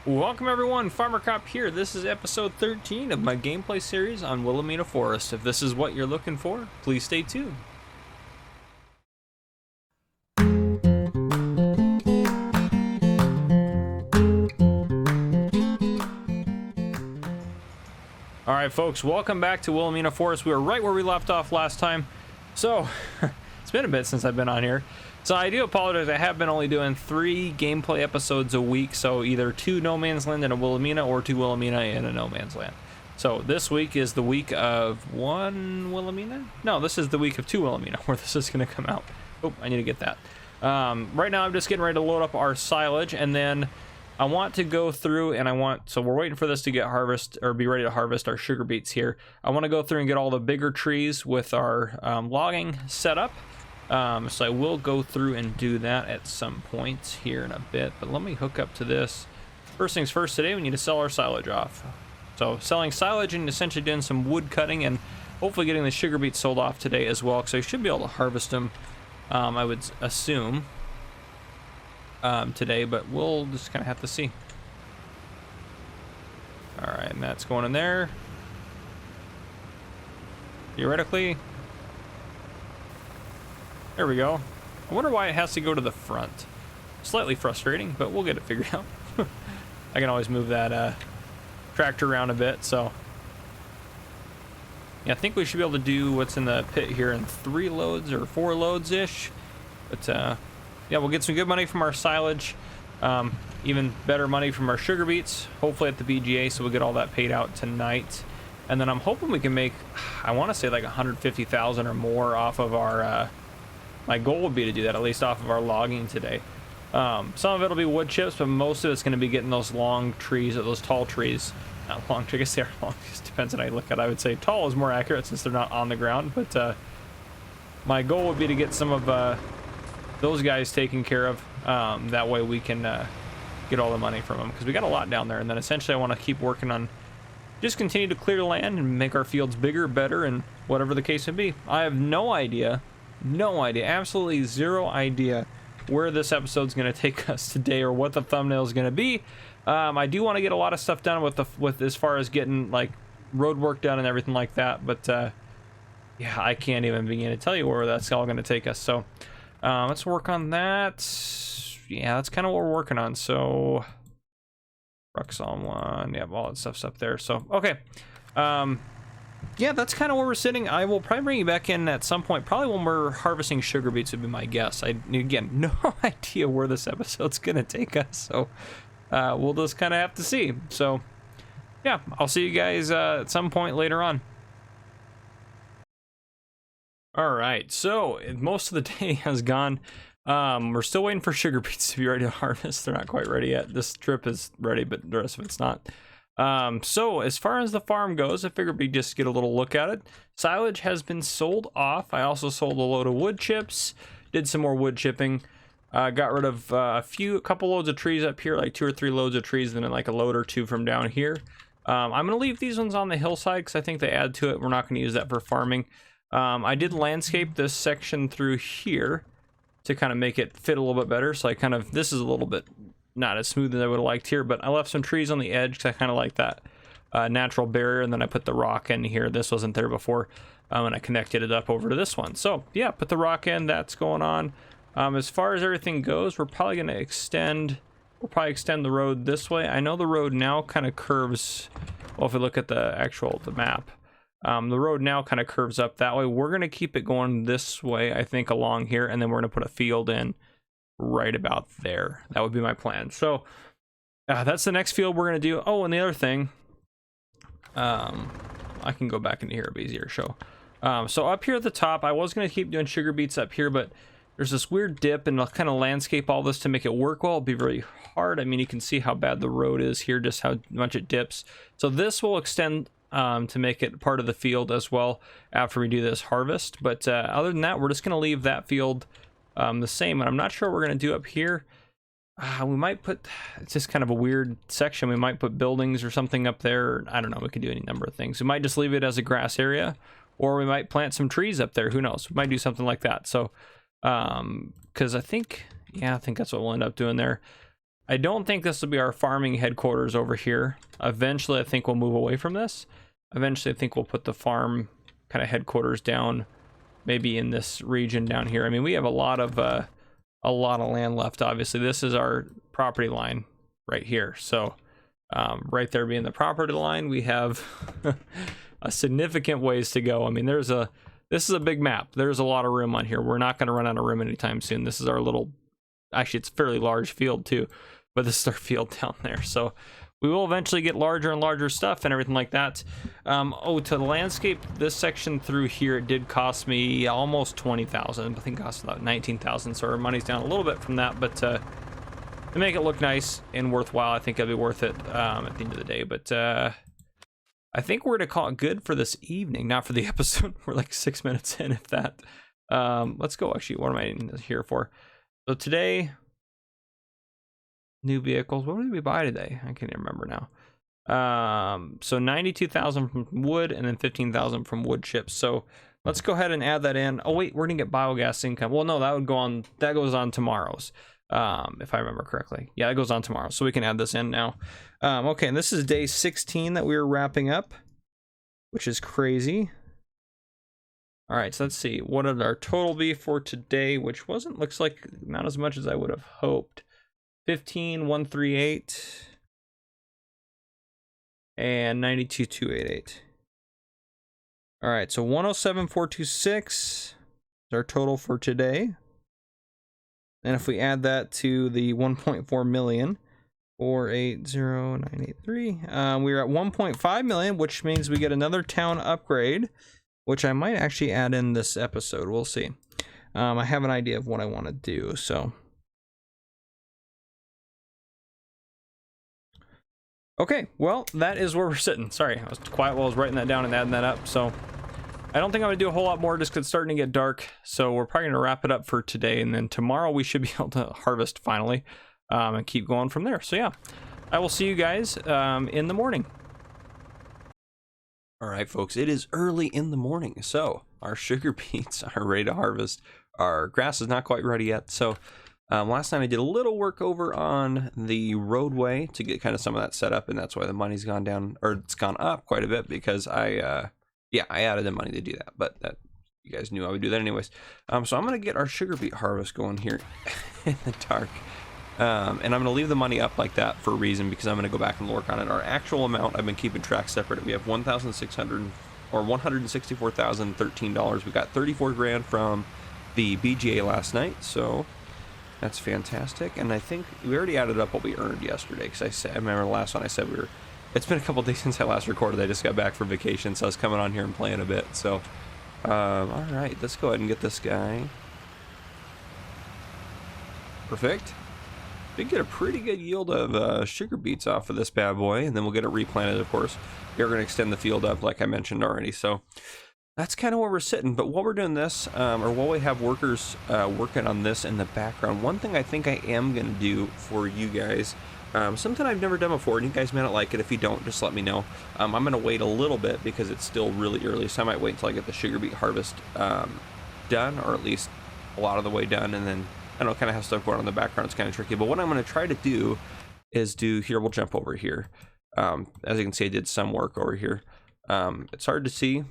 Welcome everyone, Farmer Cop here. This is episode 13 of my gameplay series on Willamina Forest. If this is what you're looking for, please stay tuned. Alright folks, welcome back to Willamina Forest. We were right where we left off last time. So, it's been a bit since I've been on here. So I do apologize, I have been only doing 3 gameplay episodes a week, so either 2 No Man's Land and a Willamina, or 2 Willamina and a No Man's Land. So this week is the week of 1 Willamina? No, this is the week of 2 Willamina, where this is going to come out. Oh, I need to get that. Right now I'm just getting ready to load up our silage, and then I want to go through and so we're waiting for this to get be ready to harvest our sugar beets here. I want to go through and get all the bigger trees with our logging set up. So I will go through and do that at some point here in a bit, but let me hook up to this. First things first, today we need to sell our silage off. So selling silage and essentially doing some wood cutting and hopefully getting the sugar beets sold off today as well, because I should be able to harvest them, I would assume, today, but we'll just kind of have to see. All right, and that's going in there. Theoretically. There we go. I wonder why it has to go to the front. Slightly frustrating, but we'll get it figured out. I can always move that tractor around a bit, so yeah, I think we should be able to do what's in the pit here in 3 loads or 4 loads-ish. But yeah, we'll get some good money from our silage, even better money from our sugar beets, hopefully at the BGA, so we'll get all that paid out tonight. And then I'm hoping we can make, I want to say like 150,000 or more off of our my goal would be to do that, at least off of our logging today. Some of it'll be wood chips, but most of it's going to be getting those long trees, or those tall trees. Not long, I guess they are long, it just depends on how you look at it. I would say tall is more accurate since they're not on the ground, but my goal would be to get some of those guys taken care of. That way we can get all the money from them, because we got a lot down there. And then essentially I want to keep working on just continue to clear land and make our fields bigger, better, and whatever the case may be. I have no idea, absolutely zero idea where this episode's going to take us today, or what the thumbnail is going to be. I do want to get a lot of stuff done with as far as getting like road work done and everything like that, but yeah, I can't even begin to tell you where that's all going to take us. So let's work on that. Yeah, that's kind of what we're working on. So Ruxall 1, yeah, all that stuff's up there. So okay, yeah, that's kind of where we're sitting. I will probably bring you back in at some point, probably when we're harvesting sugar beets would be my guess. Again, no idea where this episode's gonna take us, so we'll just kind of have to see. So yeah, I'll see you guys at some point later on. All right, so most of the day has gone. We're still waiting for sugar beets to be ready to harvest. They're not quite ready yet. This strip is ready, but the rest of it's not. So as far as the farm goes, I figured we'd just get a little look at it. Silage has been sold off. I also sold a load of wood chips, did some more wood chipping, got rid of a couple loads of trees up here, like 2 or 3 loads of trees, and then like a load or 2 from down here. I'm going to leave these ones on the hillside because I think they add to it. We're not going to use that for farming. I did landscape this section through here to kind of make it fit a little bit better. So this is a little bit not as smooth as I would have liked here, but I left some trees on the edge because I kind of like that natural barrier, and then I put the rock in here. This wasn't there before, and I connected it up over to this one. So yeah, put the rock in, that's going on. As far as everything goes, we're probably going to extend the road this way. I know the road now kind of curves, well, if we look at the map, the road now kind of curves up that way. We're going to keep it going this way, I think, along here, and then we're going to put a field in right about there. That would be my plan. So that's the next field we're going to do. Oh, and the other thing, I can go back into here, it'll be easier to show. So up here at the top, I was going to keep doing sugar beets up here, but there's this weird dip, and I'll kind of landscape all this to make it work well. It'll be very hard. I mean, you can see how bad the road is here, just how much it dips. So this will extend to make it part of the field as well after we do this harvest. But other than that, we're just going to leave that field the same. And I'm not sure what we're going to do up here. We might put, it's just kind of a weird section. We might put buildings or something up there. I don't know. We could do any number of things. We might just leave it as a grass area, or we might plant some trees up there. Who knows? We might do something like that. So, because I think that's what we'll end up doing there. I don't think this will be our farming headquarters over here. Eventually, I think we'll move away from this. Eventually, I think we'll put the farm kind of headquarters down, maybe in this region down here. I mean, we have a lot of land left. Obviously, this is our property line right here. So, right there being the property line, we have a significant ways to go. I mean, this is a big map. There's a lot of room on here. We're not going to run out of room anytime soon. This is our little, actually, it's a fairly large field too, but this is our field down there. So we will eventually get larger and larger stuff and everything like that. To the landscape, this section through here, it did cost me almost 20,000. I think it cost about 19,000. So our money's down a little bit from that, but to make it look nice and worthwhile, I think it'll be worth it at the end of the day. But I think we're gonna call it good for this evening, not for the episode. We're like 6 minutes in, if that. Let's go. Actually, what am I here for? So today, new vehicles. What did we buy today? I can't even remember now. So 92,000 from wood and then 15,000 from wood chips. So let's go ahead and add that in. Oh wait, we're gonna get biogas income. Well, no, that would go on. That goes on tomorrow's. If I remember correctly. Yeah, it goes on tomorrow, so we can add this in now. Okay, and this is day 16 that we were wrapping up, which is crazy. All right, so let's see. What did our total be for today, which looks like not as much as I would have hoped. 15,138 and 92,288. All right, so 107,426 is our total for today. And if we add that to the 1.4 million, 480,983, we're at 1.5 million, which means we get another town upgrade, which I might actually add in this episode. We'll see. I have an idea of what I want to do, so. Okay, well, that is where we're sitting. Sorry, I was quiet while I was writing that down and adding that up, so. I don't think I'm going to do a whole lot more just because it's starting to get dark. So we're probably going to wrap it up for today. And then tomorrow we should be able to harvest finally and keep going from there. So yeah, I will see you guys in the morning. All right, folks, it is early in the morning. So our sugar beets are ready to harvest. Our grass is not quite ready yet. So last night I did a little work over on the roadway to get kind of some of that set up. And that's why the money's gone down, or it's gone up quite a bit, because yeah, I added in money to do that, but that you guys knew I would do that anyways. So I'm gonna get our sugar beet harvest going here in the dark, and I'm gonna leave the money up like that for a reason, because I'm gonna go back and work on it. Our actual amount, I've been keeping track separate. We have $164,013. We got 34 grand from the BGA last night, so that's fantastic. And I think we already added up what we earned yesterday, because I remember the last one I said we were. It's been a couple days since I last recorded. I just got back from vacation, so I was coming on here and playing a bit. So, all right, let's go ahead and get this guy. Perfect. We get a pretty good yield of sugar beets off of this bad boy, and then we'll get it replanted, of course. We're going to extend the field up, like I mentioned already. So that's kind of where we're sitting. But while we're doing this, or while we have workers working on this in the background, one thing I think I am going to do for you guys, something I've never done before, and you guys may not like it. If you don't, just let me know. I'm going to wait a little bit because it's still really early, so I might wait until I get the sugar beet harvest done, or at least a lot of the way done, and then I don't know, kind of have stuff going on in the background. It's kind of tricky, but what I'm going to try to do is here, we'll jump over here. As you can see, I did some work over here. It's hard to see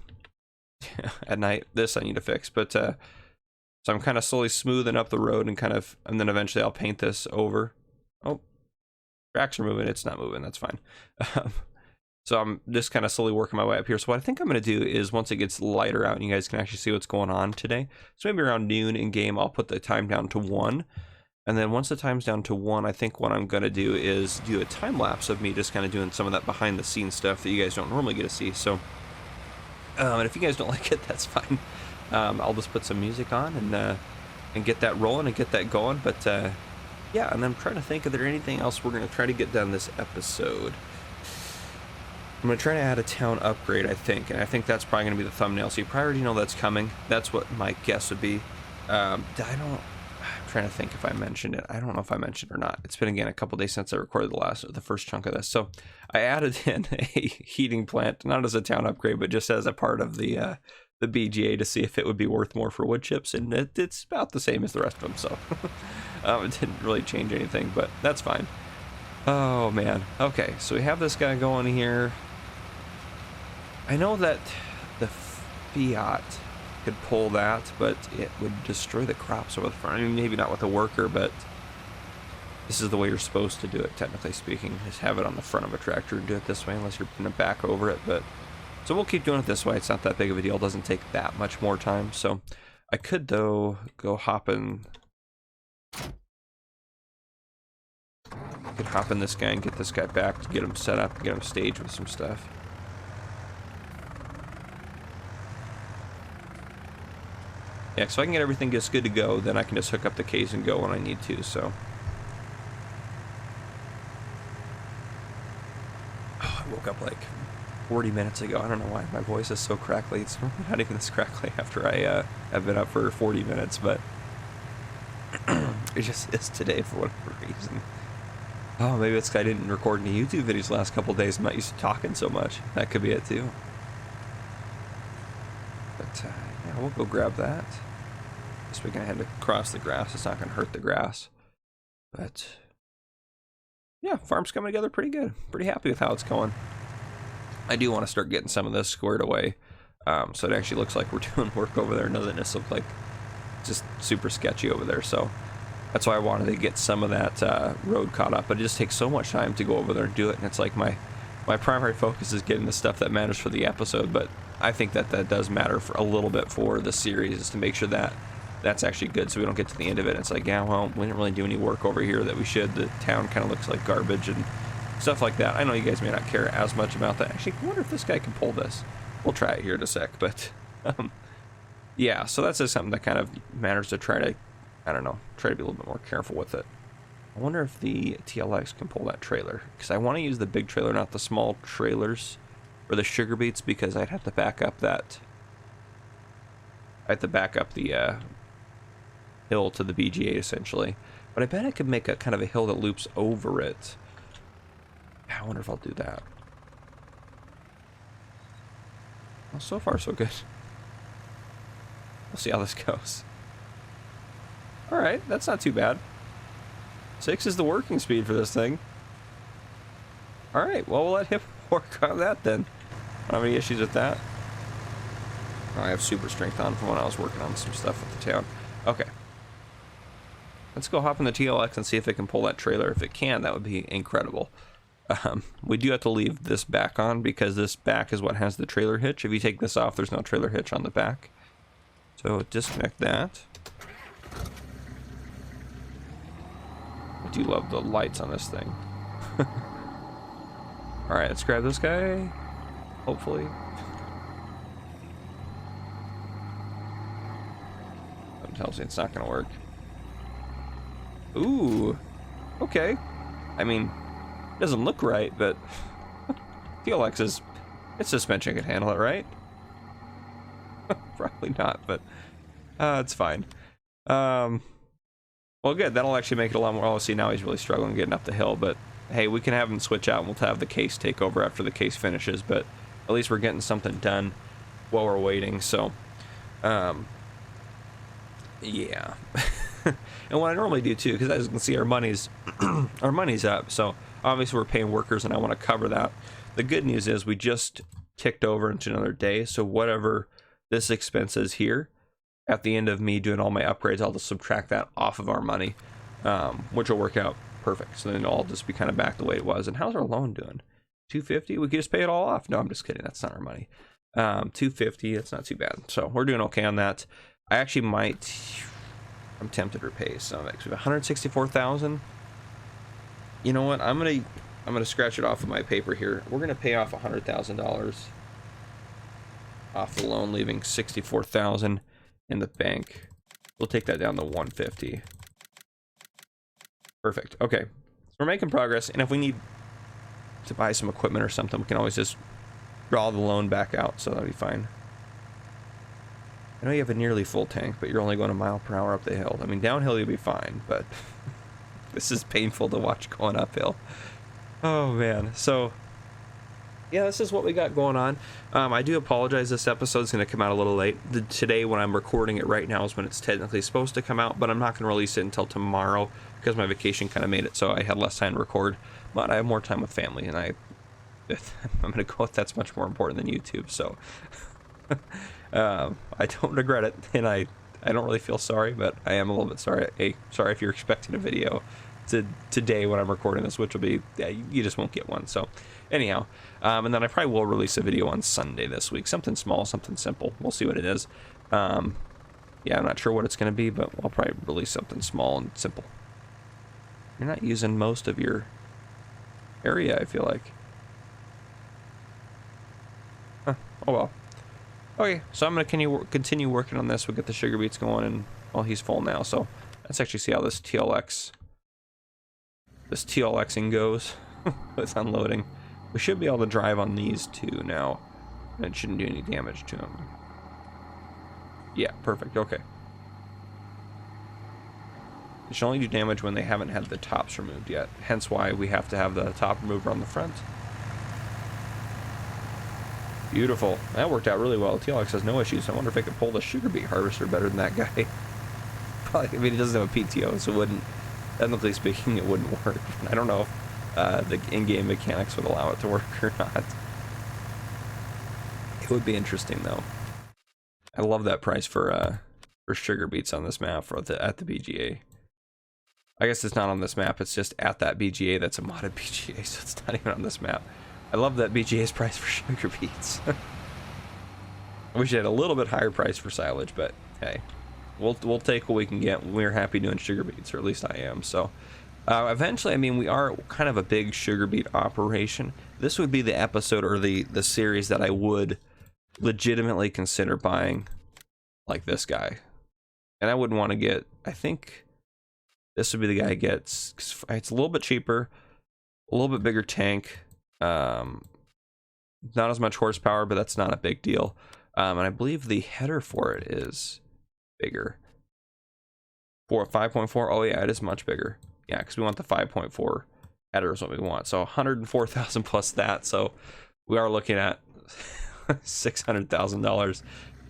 at night. This I need to fix, but so I'm kind of slowly smoothing up the road and then eventually I'll paint this over. Oh, tracks are moving. It's not moving. That's fine. So I'm just kind of slowly working my way up here. So what I think I'm going to do is, once it gets lighter out and you guys can actually see what's going on today, so maybe around noon in game, I'll put the time down to 1. And then once the time's down to 1, I think what I'm going to do is do a time lapse of me just kind of doing some of that behind the scenes stuff that you guys don't normally get to see. So, and if you guys don't like it, that's fine. I'll just put some music on and get that rolling and get that going. But yeah, and I'm trying to think, if there anything else we're going to try to get done this episode. I'm going to try to add a town upgrade, I think, and I think that's probably going to be the thumbnail, so you probably already know that's coming. That's what my guess would be. I'm trying to think if I mentioned it. I don't know if I mentioned it or not. It's been, again, a couple days since I recorded the first chunk of this. So I added in a heating plant, not as a town upgrade, but just as a part of the BGA to see if it would be worth more for wood chips, and it's about the same as the rest of them, so it didn't really change anything, but that's fine. Oh man. Okay, so we have this guy going here. I know that the Fiat could pull that, but it would destroy the crops over the front. I mean, maybe not with a worker, but this is the way you're supposed to do it, technically speaking. Just have it on the front of a tractor and do it this way, unless you're putting it back over it. But so we'll keep doing it this way. It's not that big of a deal. It doesn't take that much more time. So I could, though, go hop in. I could hop in this guy and get this guy back to get him set up and get him staged with some stuff. Yeah, so I can get everything just good to go, then I can just hook up the case and go when I need to, so. Oh, I woke up like 40 minutes ago. I don't know why my voice is so crackly. It's not even this crackly after I have been up for 40 minutes, but it just is today for whatever reason. Oh, maybe it's 'cause I didn't record any YouTube videos the last couple of days. I'm not used to talking so much. That could be it too. But yeah, we'll go grab that. Guess we can head across the grass. It's not going to hurt the grass. But yeah, farm's coming together pretty good. Pretty happy with how it's going. I do want to start getting some of this squared away, so it actually looks like we're doing work over there. It doesn't just look like just super sketchy over there. So that's why I wanted to get some of that road caught up. But it just takes so much time to go over there and do it. And it's like my primary focus is getting the stuff that matters for the episode. But I think that that does matter for a little bit for the series, is to make sure that that's actually good, so we don't get to the end of it and it's like, yeah, well, we didn't really do any work over here that we should. The town kind of looks like garbage and stuff like that. I know you guys may not care as much about that. Actually, I wonder if this guy can pull this. We'll try it here in a sec, but yeah, so that's just something that kind of matters to try to, I don't know, try to be a little bit more careful with it. I wonder if the TLX can pull that trailer, because I want to use the big trailer, not the small trailers for the sugar beets, because I'd have to back up that. I have to back up the hill to the BG8 essentially, but I bet I could make a kind of a hill that loops over it. I wonder if I'll do that. Well, so far so good. We'll see how this goes. Alright, that's not too bad. 6 is the working speed for this thing. Alright, well, we'll let him work on that then. I don't have any issues with that. Oh, I have super strength on from when I was working on some stuff with the town. Okay. Let's go hop in the TLX and see if it can pull that trailer. If it can, that would be incredible. We do have to leave this back on because this back is what has the trailer hitch. If you take this off, there's no trailer hitch on the back. So disconnect that. I do love the lights on this thing. Alright, let's grab this guy. Hopefully. Something tells me it's not going to work. Ooh. Okay. I mean, it doesn't look right, but TLX is, its suspension can handle it, right? Probably not, but it's fine. Well, good. That'll actually make it a lot more. Oh, see, now he's really struggling getting up the hill, but hey, we can have him switch out and we'll have the case take over after the case finishes, but at least we're getting something done while we're waiting, so yeah. And what I normally do too, because as you can see, our money's our money's up, so obviously we're paying workers and I want to cover that. The good news is we just ticked over into another day, so whatever this expense is here, at the end of me doing all my upgrades, I'll just subtract that off of our money, which will work out perfect. So then it'll all just be kind of back the way it was. And how's our loan doing? 250? We could just pay it all off. No, I'm just kidding. That's not our money. 250. That's not too bad. So we're doing okay on that. I actually might. I'm tempted to repay some of it. We have 164,000. You know what? I'm gonna scratch it off of my paper here. We're gonna pay off $100,000 off the loan, leaving 64,000 in the bank. We'll take that down to 150. Perfect. Okay, so we're making progress, and if we need to buy some equipment or something, we can always just draw the loan back out, so that'll be fine. I know you have a nearly full tank, but you're only going a mile per hour up the hill. I mean, downhill you'll be fine, but this is painful to watch going uphill. Oh man. So yeah, this is what we got going on. I do apologize, this episode's going to come out a little late. Today, when I'm recording it right now, is when it's technically supposed to come out, but I'm not going to release it until tomorrow because my vacation kind of made it so I had less time to record. but I have more time with family, and I'm gonna go with that's much more important than YouTube. So I don't regret it, and I don't really feel sorry, but I am a little bit sorry. Hey, sorry if you're expecting a video today when I'm recording this, which will be, yeah, you just won't get one. So anyhow, and then I probably will release a video on Sunday this week, something small, something simple. We'll see what it is. Yeah, I'm not sure what it's going to be, but I'll probably release something small and simple. You're not using most of your area, I feel like. Huh. Oh well. Okay, so I'm going to continue working on this. We'll get the sugar beets going, and well, he's full now. So let's actually see how this TLXing goes with unloading. We should be able to drive on these two now, and it shouldn't do any damage to them. Yeah, perfect. Okay. It should only do damage when they haven't had the tops removed yet. Hence why we have to have the top removed on the front. Beautiful. That worked out really well. TLX has no issues. I wonder if I could pull the sugar beet harvester better than that guy. Probably. I mean, it doesn't have a PTO, so it wouldn't. Technically speaking, it wouldn't work. I don't know if the in-game mechanics would allow it to work or not. It would be interesting, though. I love that price for sugar beets on this map at the BGA. I guess it's not on this map, it's just at that BGA that's a modded BGA, so it's not even on this map. I love that BGA's price for sugar beets. I wish it had a little bit higher price for silage, but hey, we'll take what we can get. We're happy doing sugar beets, or at least I am. So eventually, I mean, we are kind of a big sugar beet operation. This would be the episode or the series that I would legitimately consider buying, like this guy. And I wouldn't want to get, I think this would be the guy who gets, it's a little bit cheaper, a little bit bigger tank, not as much horsepower, but that's not a big deal. And I believe the header for it is bigger. For 5.4, oh yeah, it is much bigger. Yeah, because we want the 5.4 header is what we want. So 104,000 plus that. So we are looking at $600,000.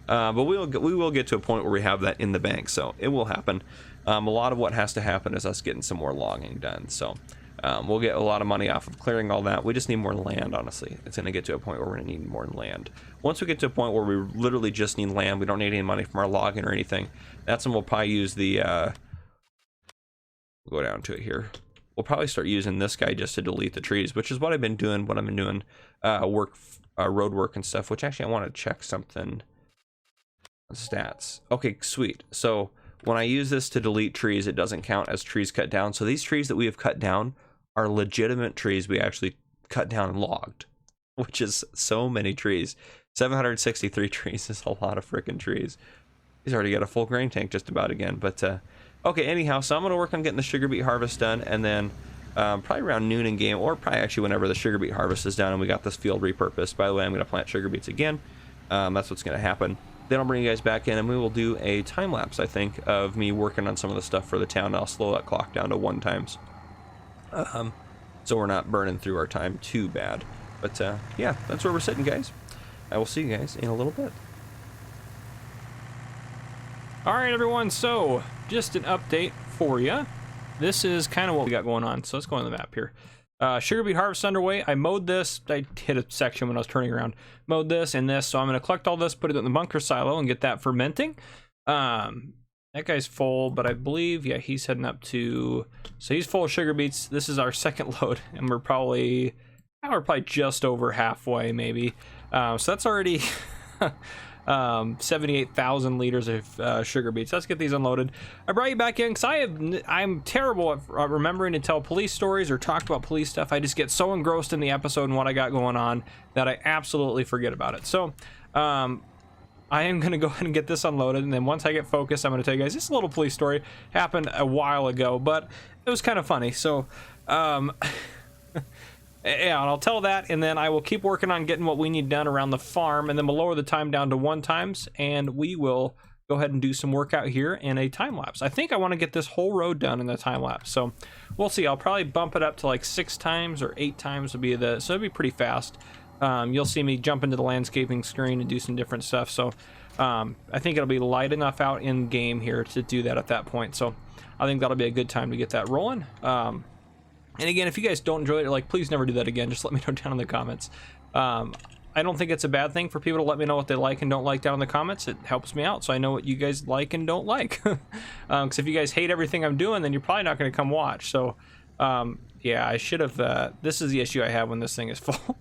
But we will get to a point where we have that in the bank, so it will happen. A lot of what has to happen is us getting some more logging done. So we'll get a lot of money off of clearing all that. We just need more land, honestly. It's going to get to a point where we're going to need more land. Once we get to a point where we literally just need land, we don't need any money from our logging or anything, that's when we'll probably use the go down to it here. We'll probably start using this guy just to delete the trees, which is what I've been doing when I've been doing road work and stuff, which actually I want to check something. Stats. Okay, sweet. So when I use this to delete trees, it doesn't count as trees cut down. So these trees that we have cut down are legitimate trees we actually cut down and logged, which is so many trees. 763 trees is a lot of freaking trees. He's already got a full grain tank just about again. But okay, anyhow, so I'm going to work on getting the sugar beet harvest done, and then probably around noon in game, or probably actually whenever the sugar beet harvest is done and we got this field repurposed. By the way, I'm going to plant sugar beets again. That's what's going to happen. Then I'll bring you guys back in and we will do a time lapse, I think, of me working on some of the stuff for the town. I'll slow that clock down to 1 times. So we're not burning through our time too bad. But yeah, that's where we're sitting, guys. I will see you guys in a little bit. All right, everyone, so just an update for you. This is kind of what we got going on. So let's go on the map here. Sugar beet harvest underway. I mowed this. I hit a section when I was turning around. Mowed this and this. So I'm going to collect all this, put it in the bunker silo, and get that fermenting. That guy's full, but I believe, yeah, he's heading up to... So he's full of sugar beets. This is our second load, and we're probably just over halfway, maybe. So that's already... 78,000 liters of sugar beets. Let's get these unloaded. I brought you back in because I'm terrible at remembering to tell police stories or talk about police stuff. I just get so engrossed in the episode and what I got going on that I absolutely forget about it. So I am going to go ahead and get this unloaded, and then once I get focused, I'm going to tell you guys this little police story happened a while ago, but it was kind of funny. So yeah, and I'll tell that, and then I will keep working on getting what we need done around the farm, and then we'll lower the time down to 1 times, and we will go ahead and do some work out here in a time lapse. I think I want to get this whole road done in the time lapse, so we'll see. I'll probably bump it up to like 6 times or 8 times would be so it'll be pretty fast. You'll see me jump into the landscaping screen and do some different stuff, so I think it'll be light enough out in game here to do that at that point, so I think that'll be a good time to get that rolling. And again, if you guys don't enjoy it, like, please never do that again. Just let me know down in the comments. I don't think it's a bad thing for people to let me know what they like and don't like down in the comments. It helps me out so I know what you guys like and don't like. Because if you guys hate everything I'm doing, then you're probably not going to come watch. So, yeah, I should have... this is the issue I have when this thing is full.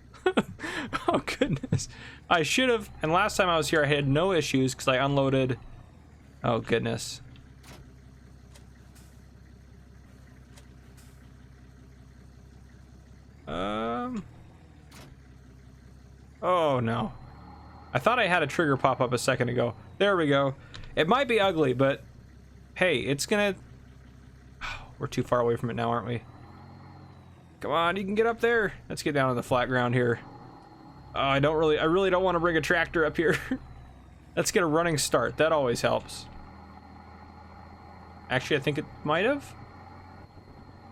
Oh, goodness. I should have... And last time I was here, I had no issues because I unloaded... Oh, goodness. Oh no. I thought I had a trigger pop up a second ago. There we go. It might be ugly, but hey, it's gonna... Oh, we're too far away from it now, aren't we? Come on, you can get up there. Let's get down on the flat ground here. Oh, I really don't want to bring a tractor up here. Let's get a running start. That always helps. Actually, I think it might have.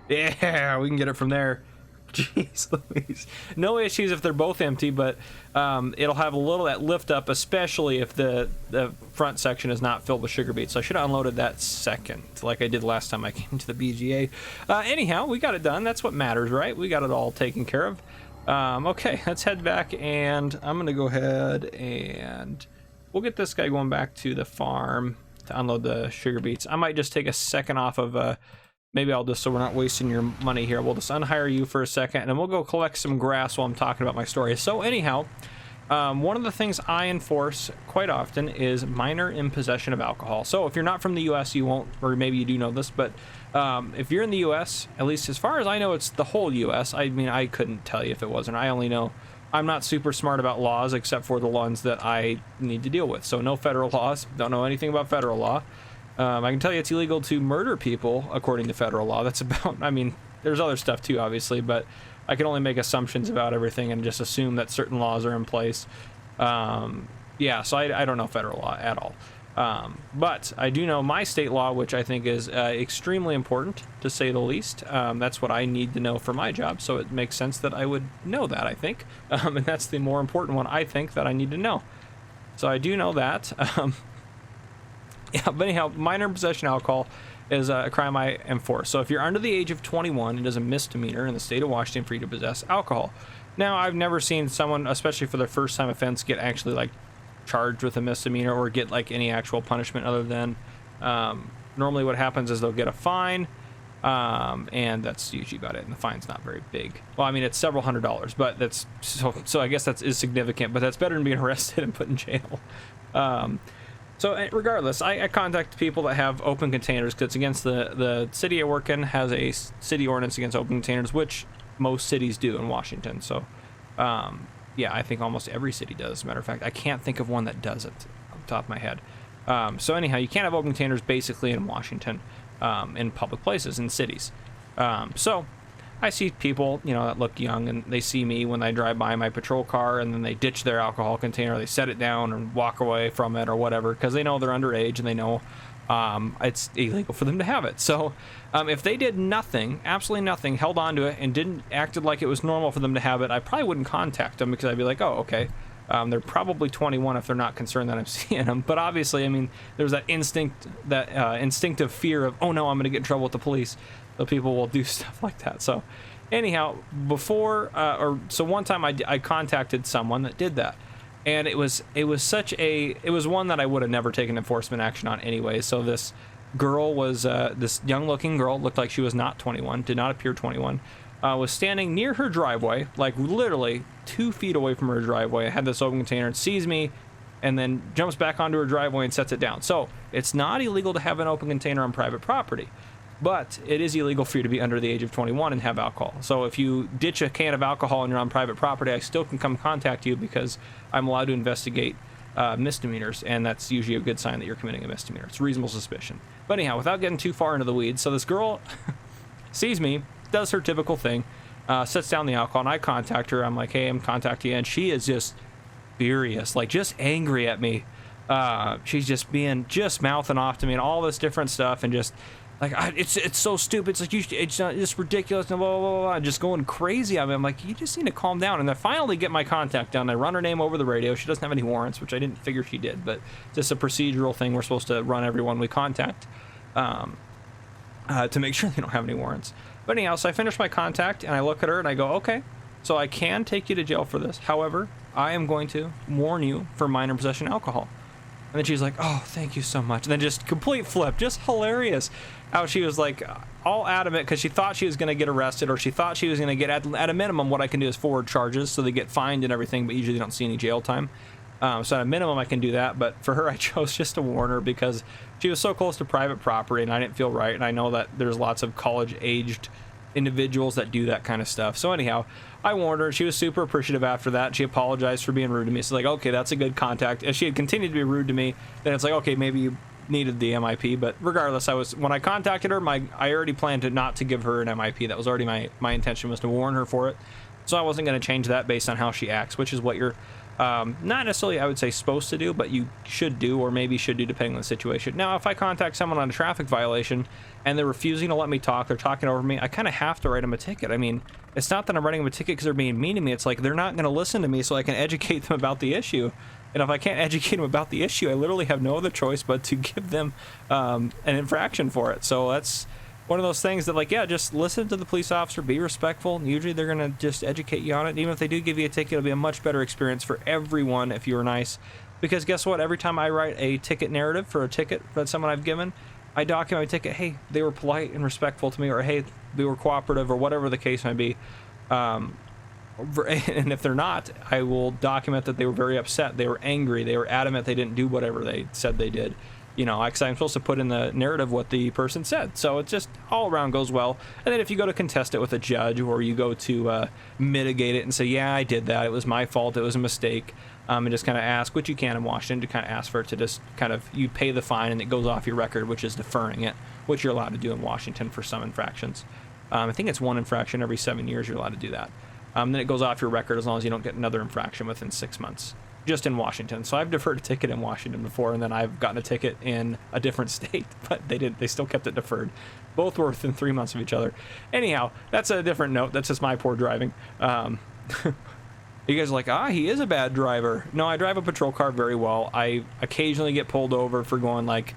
Yeah, we can get it from there. Jeez Louise. No issues if they're both empty, but it'll have a little that lift up, especially if the front section is not filled with sugar beets. So I should have unloaded that second, like I did last time I came to the BGA. Anyhow, we got it done. That's what matters, right? We got it all taken care of. Okay, let's head back, and I'm going to go ahead and we'll get this guy going back to the farm to unload the sugar beets. I might just take a second off of... Maybe I'll just, so we're not wasting your money here, we'll just unhire you for a second, and then we'll go collect some grass while I'm talking about my story. So anyhow, one of the things I enforce quite often is minor in possession of alcohol. So if you're not from the U.S., you won't, or maybe you do know this, but if you're in the U.S., at least as far as I know, it's the whole U.S. I mean, I couldn't tell you if it wasn't. I only know I'm not super smart about laws except for the ones that I need to deal with. So no federal laws, don't know anything about federal law. I can tell you it's illegal to murder people according to federal law. That's about, I mean, there's other stuff too, obviously, but I can only make assumptions about everything and just assume that certain laws are in place. Yeah, so I don't know federal law at all. But I do know my state law, which I think is extremely important, to say the least. That's what I need to know for my job, so it makes sense that I would know that, I think. And that's the more important one, I think, that I need to know. So I do know that. Yeah, but anyhow, minor possession of alcohol is a crime I enforce. So if you're under the age of 21, it is a misdemeanor in the state of Washington for you to possess alcohol. Now, I've never seen someone, especially for their first time offense, get actually like charged with a misdemeanor or get like any actual punishment other than normally what happens is they'll get a fine, and that's usually about it. And the fine's not very big. Well, I mean, it's several $100s, but that's so I guess that is significant, but that's better than being arrested and put in jail. So regardless, I contact people that have open containers because it's against the city I work in has a city ordinance against open containers, which most cities do in Washington. So, yeah, I think almost every city does. As a matter of fact, I can't think of one that doesn't off the top of my head. So anyhow, you can't have open containers basically in Washington, in public places, in cities. So I see people, you know, that look young, and they see me when I drive by my patrol car, and then they ditch their alcohol container, they set it down and walk away from it or whatever, because they know they're underage and they know it's illegal for them to have it. So if they did nothing, absolutely nothing, held on to it and didn't acted like it was normal for them to have it, I probably wouldn't contact them because I'd be like, oh, okay. They're probably 21 if they're not concerned that I'm seeing them. But obviously, I mean, there's that instinct, that instinctive fear of, oh no, I'm going to get in trouble with the police. So people will do stuff like that. So anyhow, before, so one time I contacted someone that did that. And it was one that I would have never taken enforcement action on anyway. So this girl was, this young looking girl, looked like she was not 21, did not appear 21. Was standing near her driveway, like literally 2 feet away from her driveway, had this open container, and sees me, and then jumps back onto her driveway and sets it down. So it's not illegal to have an open container on private property, but it is illegal for you to be under the age of 21 and have alcohol. So if you ditch a can of alcohol and you're on private property, I still can come contact you because I'm allowed to investigate misdemeanors, and that's usually a good sign that you're committing a misdemeanor. It's reasonable suspicion. But anyhow, without getting too far into the weeds, so this girl sees me, does her typical thing, sets down the alcohol, and I contact her. I'm like, hey, I'm contacting you, and she is just furious, like just angry at me. She's just mouthing off to me and all this different stuff, and just like, it's so stupid. It's like, it's ridiculous, and blah, blah, blah, just going crazy. I mean, I'm like, you just need to calm down. And I finally get my contact down. I run her name over the radio. She doesn't have any warrants, which I didn't figure she did, but just a procedural thing. We're supposed to run everyone we contact to make sure they don't have any warrants. But anyhow, so I finished my contact and I look at her and I go, okay, so I can take you to jail for this. However, I am going to warn you for minor possession of alcohol. And then she's like, oh, thank you so much. And then just complete flip, just hilarious. How she was like all adamant because she thought she was going to get arrested, or she thought she was going to get, at a minimum, what I can do is forward charges. So they get fined and everything, but usually they don't see any jail time. So at a minimum, I can do that. But for her, I chose just to warn her because she was so close to private property and I didn't feel right. And I know that there's lots of college-aged individuals that do that kind of stuff. So anyhow, I warned her. She was super appreciative after that. She apologized for being rude to me. So like, okay, that's a good contact. If she had continued to be rude to me, then it's like, okay, maybe you needed the MIP. But regardless, when I contacted her, I already planned to not to give her an MIP. That was already my intention, was to warn her for it. So I wasn't going to change that based on how she acts, which is what you're not necessarily, I would say, supposed to do, but you should do, or maybe should do, depending on the situation. Now, if I contact someone on a traffic violation and they're refusing to let me talk, they're talking over me, I kind of have to write them a ticket. I mean, it's not that I'm writing them a ticket because they're being mean to me. It's like they're not going to listen to me, so I can educate them about the issue. And if I can't educate them about the issue, I literally have no other choice but to give them an infraction for it. So that's one of those things that, like, yeah, just listen to the police officer, be respectful, and usually they're going to just educate you on it. And even if they do give you a ticket, it'll be a much better experience for everyone if you were nice. Because guess what? Every time I write a ticket narrative for a ticket that someone I've given, I document my ticket, hey, they were polite and respectful to me, or hey, they were cooperative, or whatever the case might be. And if they're not, I will document that they were very upset, they were angry, they were adamant they didn't do whatever they said they did. You know, because I'm supposed to put in the narrative what the person said. So it just all around goes well. And then if you go to contest it with a judge, or you go to mitigate it and say, yeah, I did that, it was my fault, it was a mistake, and just kind of ask, which you can in Washington, to kind of ask for it to just kind of, you pay the fine and it goes off your record, which is deferring it, which you're allowed to do in Washington for some infractions. I think it's one infraction every 7 years you're allowed to do that. Then it goes off your record as long as you don't get another infraction within 6 months. Just in Washington. So I've deferred a ticket in Washington before, and then I've gotten a ticket in a different state, but they still kept it deferred. Both were within 3 months of each other. Anyhow, that's a different note. That's just my poor driving. You guys are like, he is a bad driver. No, I drive a patrol car very well. I occasionally get pulled over for going like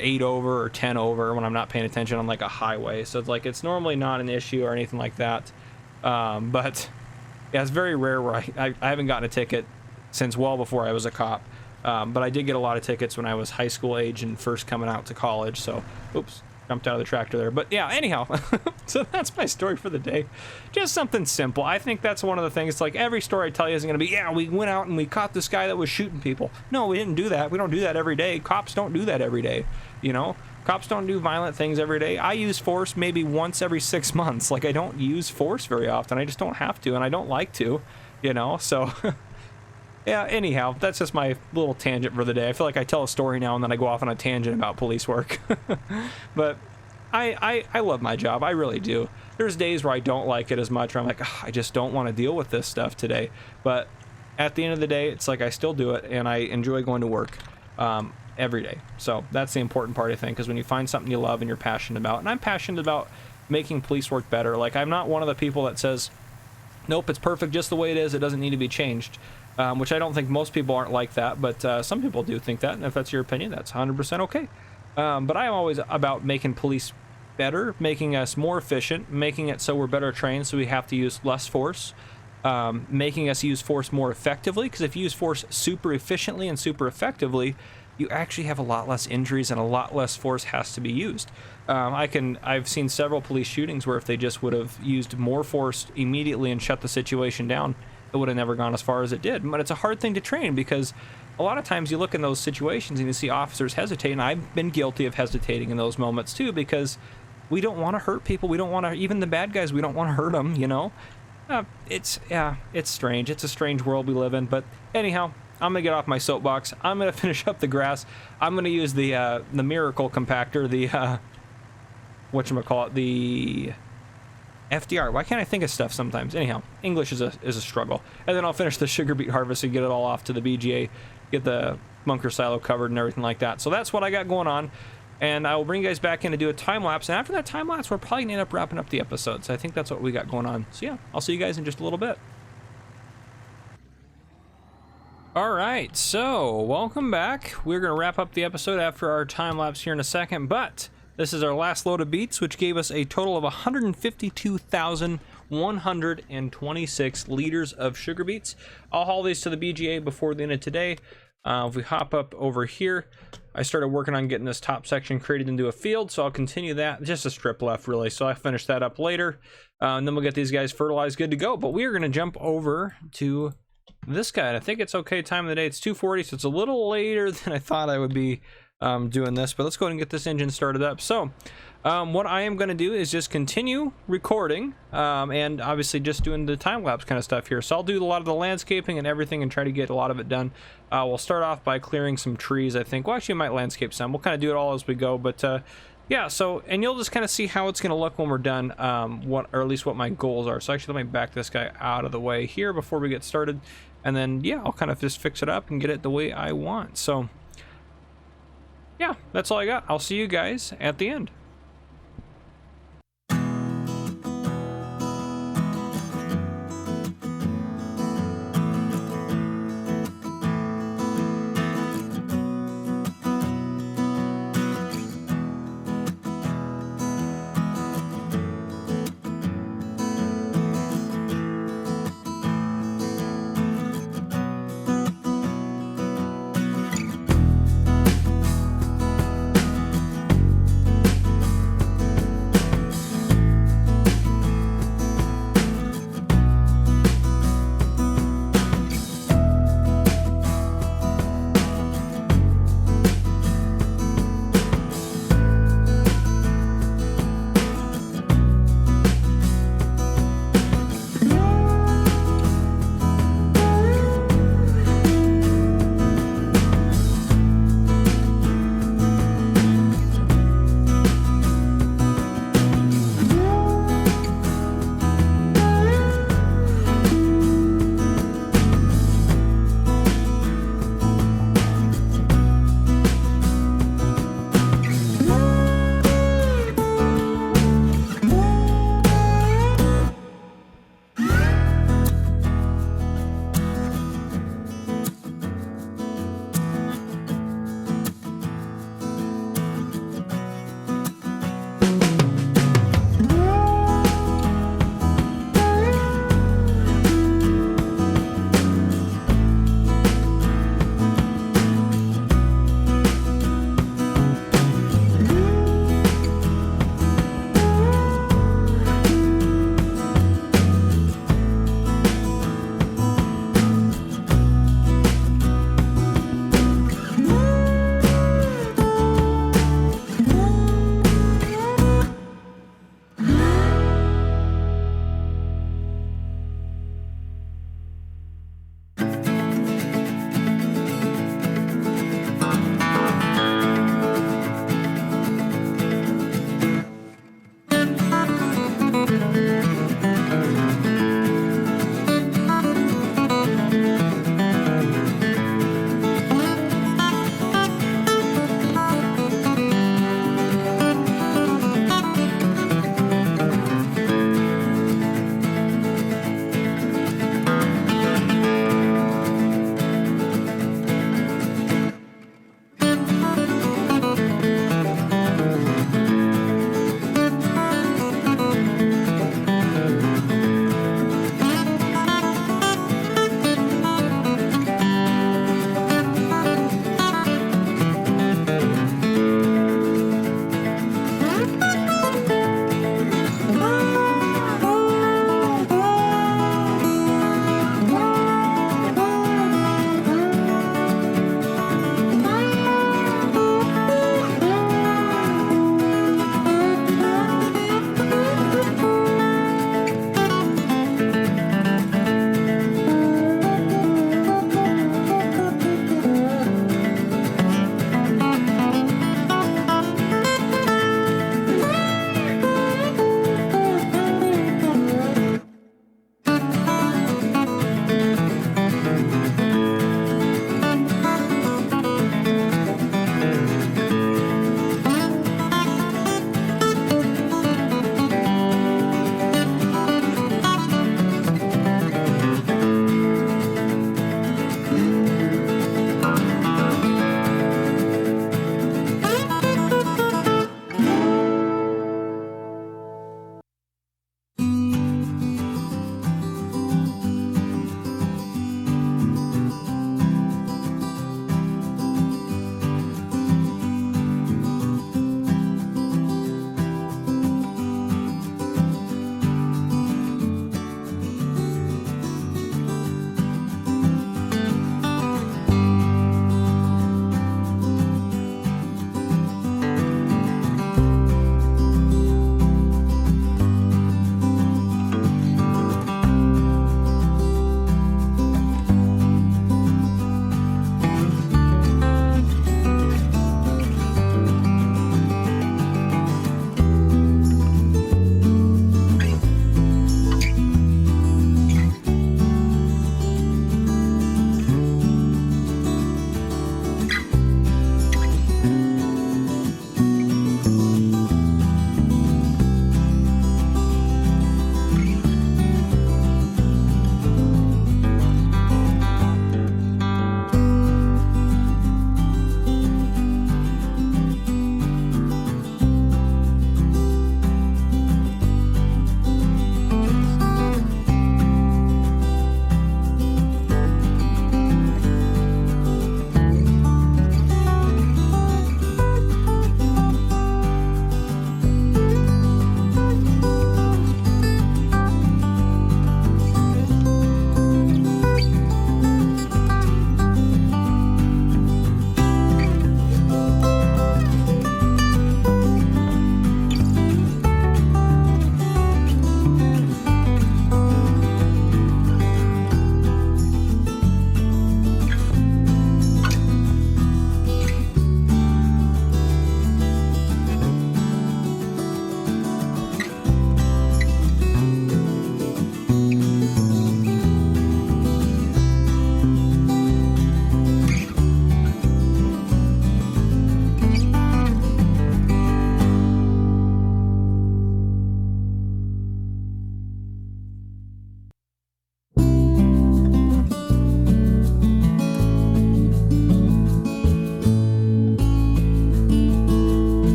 8 over or 10 over when I'm not paying attention on like a highway. So it's like, it's normally not an issue or anything like that. But yeah, it's very rare where I haven't gotten a ticket since well before I was a cop. But I did get a lot of tickets when I was high school age and first coming out to college. So, oops, jumped out of the tractor there. But yeah, anyhow, so that's my story for the day. Just something simple. I think that's one of the things, like every story I tell you isn't going to be, yeah, we went out and we caught this guy that was shooting people. No, we didn't do that. We don't do that every day. Cops don't do that every day. You know, cops don't do violent things every day. I use force maybe once every 6 months. Like, I don't use force very often. I just don't have to, and I don't like to, you know, so... Yeah, anyhow, that's just my little tangent for the day. I feel like I tell a story now and then I go off on a tangent about police work. But I love my job. I really do. There's days where I don't like it as much, or I'm like, I just don't want to deal with this stuff today. But at the end of the day, it's like I still do it, and I enjoy going to work every day. So that's the important part, I think, because when you find something you love and you're passionate about, and I'm passionate about making police work better. Like, I'm not one of the people that says, nope, it's perfect just the way it is, it doesn't need to be changed. Which I don't think most people aren't like that, but some people do think that, and if that's your opinion, that's 100% okay. But I am always about making police better, making us more efficient, making it so we're better trained, so we have to use less force, making us use force more effectively, because if you use force super efficiently and super effectively, you actually have a lot less injuries and a lot less force has to be used. I've seen several police shootings where if they just would have used more force immediately and shut the situation down, it would have never gone as far as it did. But it's a hard thing to train, because a lot of times you look in those situations and you see officers hesitate, and I've been guilty of hesitating in those moments too, because we don't want to hurt people. We don't want to, even the bad guys, we don't want to hurt them, you know? It's strange. It's a strange world we live in. But anyhow, I'm gonna get off my soapbox. I'm gonna finish up the grass. I'm gonna use the miracle compactor, the whatchamacallit, the FDR. Why can't I think of stuff sometimes? Anyhow, English is a struggle. And then I'll finish the sugar beet harvest and get it all off to the BGA, get the bunker silo covered and everything like that. So that's what I got going on. And I will bring you guys back in to do a time lapse. And after that time lapse, we're probably gonna end up wrapping up the episode. So I think that's what we got going on. So yeah, I'll see you guys in just a little bit. All right, so welcome back. We're gonna wrap up the episode after our time lapse here in a second, but This is our last load of beets, which gave us a total of 152,126 liters of sugar beets. I'll haul these to the BGA before the end of today. If we hop up over here, I started working on getting this top section created into a field, so I'll continue that. Just a strip left, really, so I'll finish that up later. And then we'll get these guys fertilized, good to go. But we are going to jump over to this guy, and I think it's okay time of the day. It's 2:40, so it's a little later than I thought I would be doing this, but let's go ahead and get this engine started up. So what I am going to do is just continue recording and obviously just doing the time-lapse kind of stuff here. So I'll do a lot of the landscaping and everything and try to get a lot of it done. We'll start off by clearing some trees, I think. Well, actually, I might landscape some. We'll kind of do it all as we go, but yeah, so, and you'll just kind of see how it's going to look when we're done, or at least what my goals are. So actually, let me back this guy out of the way here before we get started, and then, yeah, I'll kind of just fix it up and get it the way I want. So yeah, that's all I got. I'll see you guys at the end.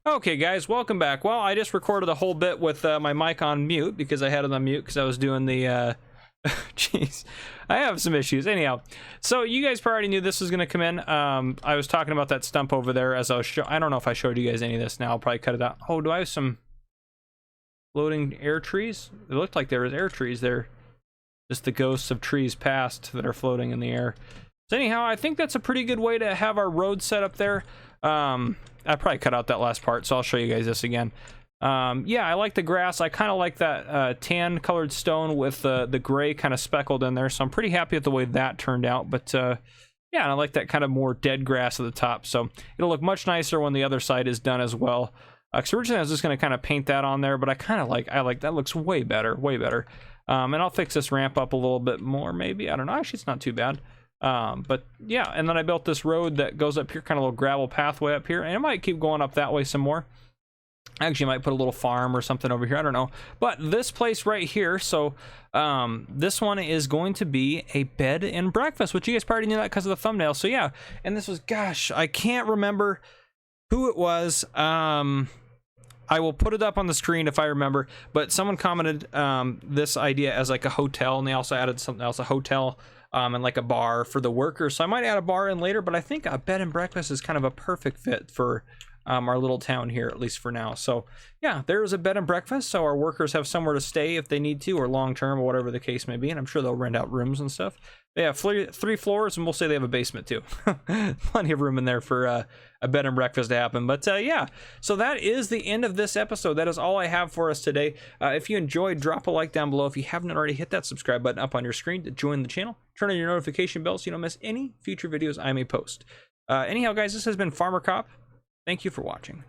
Okay, guys, welcome back. Well, I just recorded a whole bit with my mic on mute because I had it on mute because I was doing the jeez, I have some issues. Anyhow, so you guys probably already knew this was going to come in. I was talking about that stump over there as I was I don't know if I showed you guys any of this now. I'll probably cut it out. Oh, do I have some floating air trees? It looked like there was air trees there. Just the ghosts of trees past that are floating in the air. So anyhow, I think that's a pretty good way to have our road set up there. I probably cut out that last part, so I'll show you guys this again. Yeah, I like the grass. I kind of like that tan colored stone with the gray kind of speckled in there, so I'm pretty happy with the way that turned out. But yeah, I like that kind of more dead grass at the top, so it'll look much nicer when the other side is done as well. Because originally I was just going to kind of paint that on there, but I like that. Looks way better, way better. And I'll fix this ramp up a little bit more, maybe. I don't know. Actually, it's not too bad. But yeah, and then I built this road that goes up here, kind of a little gravel pathway up here, and it might keep going up that way some more. Actually, might put a little farm or something over here. I don't know. But this place right here, so this one is going to be a bed and breakfast, which you guys probably knew that because of the thumbnail. So yeah, and this was, gosh, I can't remember who it was. I will put it up on the screen if I remember, but someone commented this idea as like a hotel, and they also added something else, a hotel and like a bar for the workers. So I might add a bar in later, but I think a bed and breakfast is kind of a perfect fit for our little town here, at least for now. So yeah, there's a bed and breakfast, so our workers have somewhere to stay if they need to, or long term, or whatever the case may be, and I'm sure they'll rent out rooms and stuff. They have three floors, and we'll say they have a basement too. Plenty of room in there for a bed and breakfast to happen. But yeah, so that is the end of this episode. That is all I have for us today. If you enjoyed, drop a like down below. If you haven't already, hit that subscribe button up on your screen to join the channel. Turn on your notification bell so you don't miss any future videos I may post. Anyhow, guys, this has been Farmer Cop. Thank you for watching.